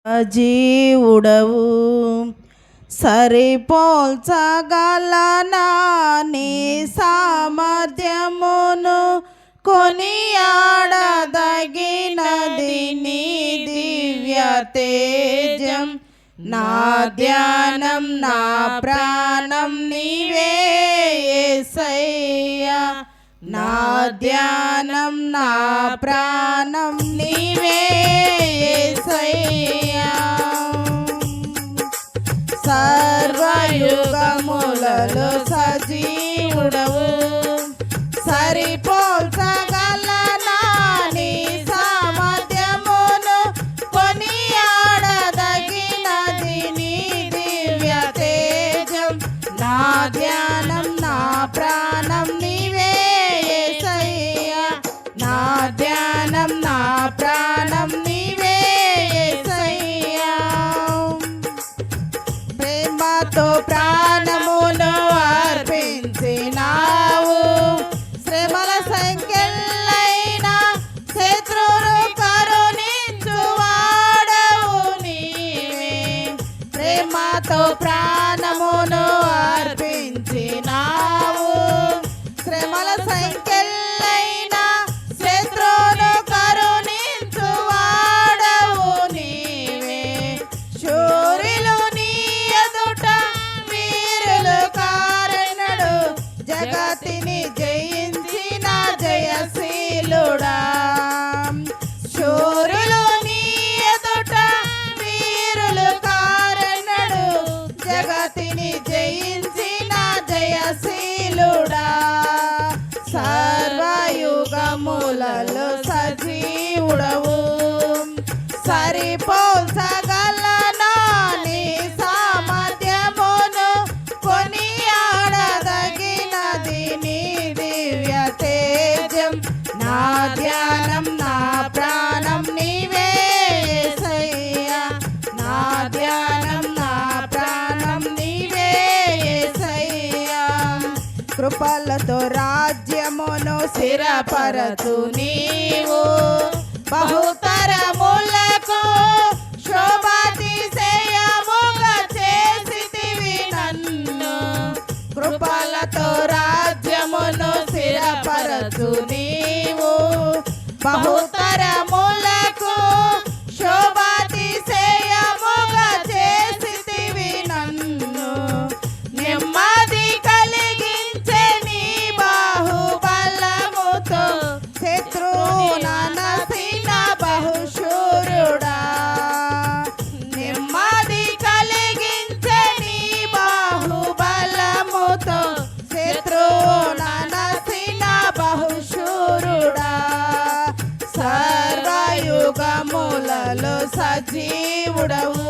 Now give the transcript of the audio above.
జీవుడవు సరిపోల్చగలనా నీ సామర్థ్యమును కొనియాడదగినది నీ దివ్య తేజం. నా ధ్యానం నా ప్రాణం నీవే యేసయ్యా, నా ధ్యానం నా ప్రాణం నీవే యేసయ్యా. సర్వయుగములలో సజీవుడవు సరిపోల్చగలనా నీ సామర్థ్యమును కొనియాడదగినది నీ దివ్య తేజం. నా ధ్యానం నా ప్రాణం నీవే యేసయ్యా, నా ధ్యానం నా ప్రాణం నీవే యేసయ్యా. ప్రేమతో ప్రాణమును అర్పించినావు, శ్రమల సంఖ్యలైన శత్రువును కరుణించువాడవు నీవే. ప్రేమతో ప్రాణమును అర్పించినావు, శ్రమల సంఖ్యలైన శత్రువును కరుణించువాడవు నీవే. శూరులు నీ ఎదుట వీరులు కారణుడు, జగతిని జయించిన జయశీలుడా. శూరులు నీ ఎదుట వీరులు కారణుడు, జగతిని జయించిన జయశీలుడా. సర్వయుగములలో సజీవుడవు సరిపోల్చగలనా నీ సామర్థ్యమును కొనియాడదగినది నీ దివ్య తేజం. నా ధ్యానం నా ప్రాణం నీవే యేసయ్యా, నా ధ్యానం నా ప్రాణం నీవే యేసయ్యా. కృపలతో రాజ్యమును స్థిరపరచు నీవు, బహుతరములకు శోభాతిశయముగా చేసితివి నన్ను. కృపలతో రాజ్యమును స్థిరపరచు నీవు, బహుతరములకు శోభాతిశయముగా చేసితివి నన్ను. నెమ్మది కలిగించే నీ బాహుబలముతో శత్రువుననసిన బహుశూరుడా. నెమ్మది కలిగించే నీ బాహుబలముతో శత్రువుననసిన బహుశూరుడా. సర్వయుగములలో సజీవుడవు